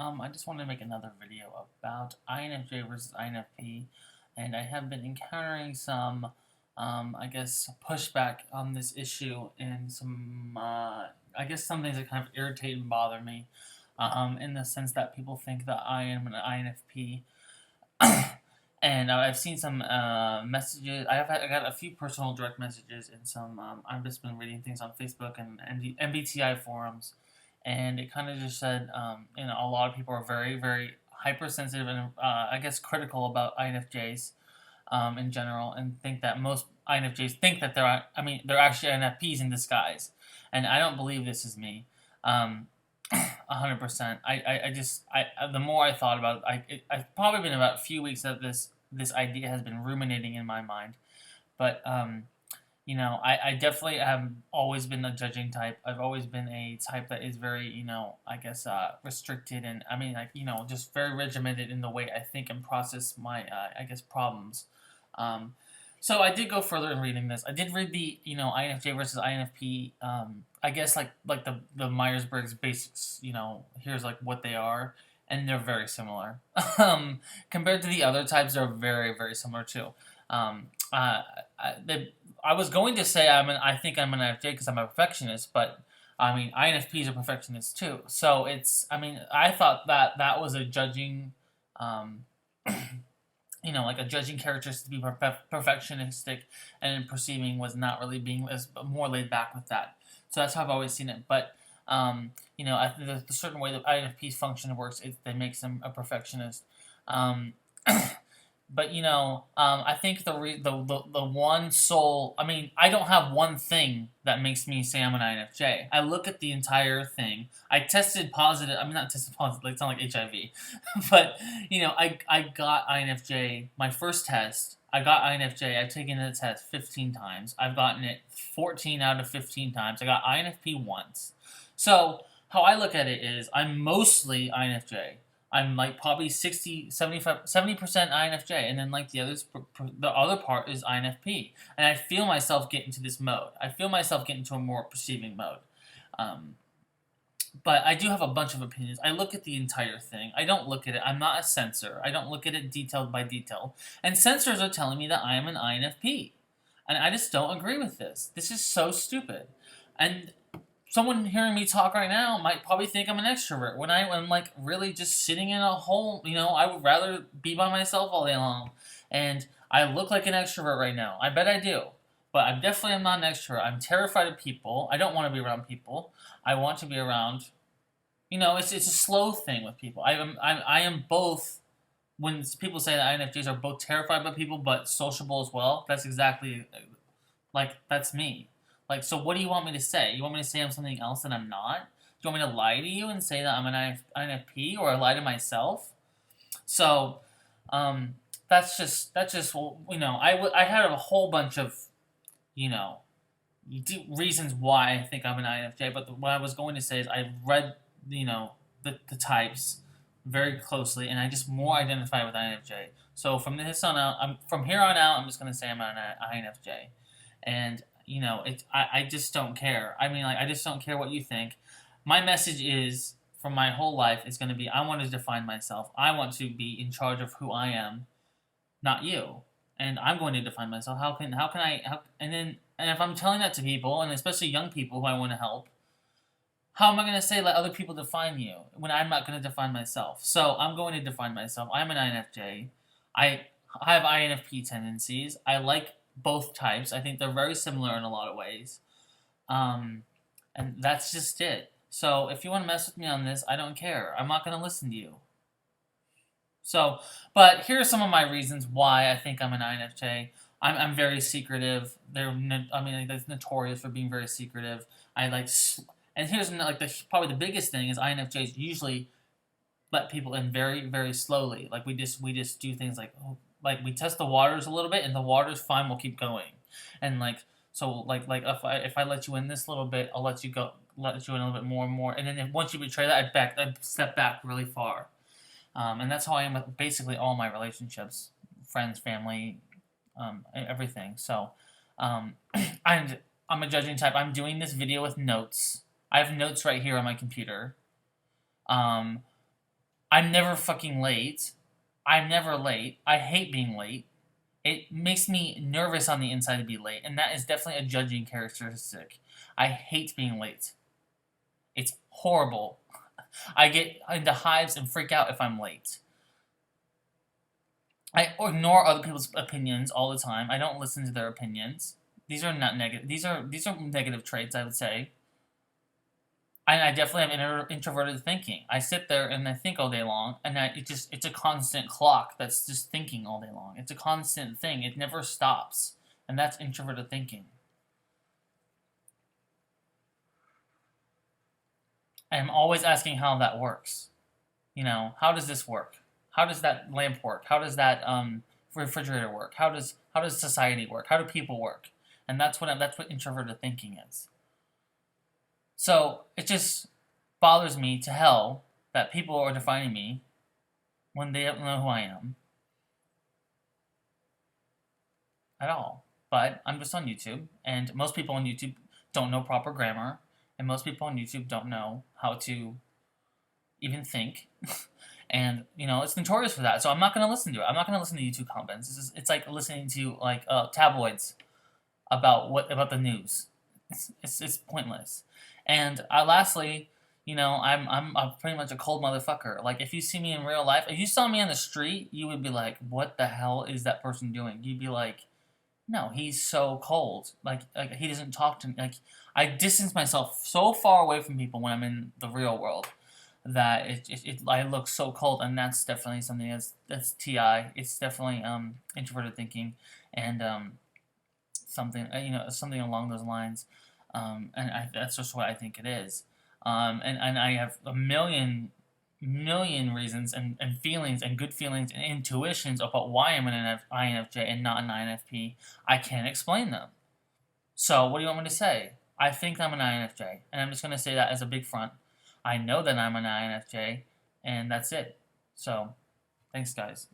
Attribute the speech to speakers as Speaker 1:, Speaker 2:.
Speaker 1: I just wanted to make another video about INFJ versus INFP, and I have been encountering some, I guess, pushback on this issue, and some, I guess, some things that kind of irritate and bother me, in the sense that people think that I am an INFP, and I've seen some messages. I got a few personal direct messages, and some. I've just been reading things on Facebook and MBTI forums, and it kind of just said, a lot of people are very, very hypersensitive and I guess critical about INFJs in general, and think that most INFJs think that they're actually INFPs in disguise, and I don't believe this is me. 100%. The more I thought about it, I've probably been about a few weeks that this idea has been ruminating in my mind, but I definitely have always been a judging type. I've always been a type that is very, I guess, restricted, and just very regimented in the way I think and process my, I guess, problems. Um, so I did go further in reading this. I did read the, INFJ versus INFP. I guess like the Myers-Briggs basics. Here's like what they are, and they're very similar. Compared to the other types, they're very, very similar too. I was going to say I think I'm an INFJ because I'm a perfectionist, but INFPs are perfectionists too. So I thought that was a judging, um, like a judging characteristic to be perfectionistic, and perceiving was not really being as more laid back with that. So that's how I've always seen it. But the certain way that INFPs function works, that makes them a perfectionist. Um, But I think the one sole. I don't have one thing that makes me say I'm an INFJ. I look at the entire thing. I tested positive. Not tested positive. Like, it's not like HIV, but I got INFJ. My first test, I got INFJ. I've taken the test 15 times. I've gotten it 14 out of 15 times. I got INFP once. So how I look at it is, I'm mostly INFJ. I'm like probably 60, 75, 70% INFJ, and then like the other part is INFP. And I feel myself get into this mode. I feel myself get into a more perceiving mode. Um, but I do have a bunch of opinions. I look at the entire thing. I don't look at it. I'm not a censor. I don't look at it detail by detail. And censors are telling me that I am an INFP. And I just don't agree with this. This is so stupid. And someone hearing me talk right now might probably think I'm an extrovert when I'm like really just sitting in a hole. I would rather be by myself all day long, and I look like an extrovert right now. I bet I do, but I'm definitely not an extrovert. I'm terrified of people. I don't want to be around people. I want to be around. It's a slow thing with people. I am both. When people say that INFJs are both terrified by people but sociable as well, that's exactly like that's me. Like, so what do you want me to say? You want me to say I'm something else that I'm not? Do you want me to lie to you and say that I'm an INFP, or lie to myself? So, that's just I had a whole bunch of you know reasons why I think I'm an INFJ, but what I was going to say is I read the types very closely, and I just more identify with INFJ. So from here on out, I'm just going to say I'm an INFJ, and I just don't care. I just don't care what you think. My message is, from my whole life, is going to be, I want to define myself. I want to be in charge of who I am, not you. And I'm going to define myself. And if I'm telling that to people, and especially young people who I want to help, how am I going to say let other people define you when I'm not going to define myself? So I'm going to define myself. I'm an INFJ. I have INFP tendencies. I like both types. I think they're very similar in a lot of ways. And that's just it. So if you want to mess with me on this, I don't care. I'm not going to listen to you. So, but here are some of my reasons why I think I'm an INFJ. I'm very secretive. That's notorious for being very secretive. And here's probably the biggest thing is INFJs usually let people in very, very slowly. Like we just do things like we test the waters a little bit, and the water's fine, we'll keep going. And if I let you in this little bit, I'll let you in a little bit more and more, and then once you betray that, I step back really far. And that's how I am with basically all my relationships, friends, family, everything. So I'm a judging type. I'm doing this video with notes. I have notes right here on my computer. Um, I'm never fucking late. I'm never late. I hate being late. It makes me nervous on the inside to be late, and that is definitely a judging characteristic. I hate being late. It's horrible. I get into hives and freak out if I'm late. I ignore other people's opinions all the time. I don't listen to their opinions. These are not negative. These are negative traits, I would say. And I definitely have introverted thinking. I sit there and I think all day long, and it's a constant clock that's just thinking all day long. It's a constant thing. It never stops, and that's introverted thinking. I'm always asking how that works. How does this work? How does that lamp work? How does that refrigerator work? How does society work? How do people work? And that's what introverted thinking is. So it just bothers me to hell that people are defining me when they don't know who I am at all. But I'm just on YouTube, and most people on YouTube don't know proper grammar, and most people on YouTube don't know how to even think. And it's notorious for that. So I'm not going to listen to it. I'm not going to listen to YouTube comments. It's like listening to like tabloids about the news. It's pointless. And lastly, I'm pretty much a cold motherfucker. Like if you see me in real life, if you saw me on the street, you would be like, "What the hell is that person doing?" You'd be like, "No, he's so cold. Like he doesn't talk to me." Like I distance myself so far away from people when I'm in the real world that I look so cold, and that's definitely something that's ti. It's definitely introverted thinking, and something something along those lines, that's just what I think it is, and I have a million reasons and feelings and good feelings and intuitions about why I'm an INFJ and not an INFP. I can't explain them. So what do you want me to say? I think I'm an INFJ, and I'm just going to say that as a big front. I know that I'm an INFJ, and that's it. So, thanks, guys.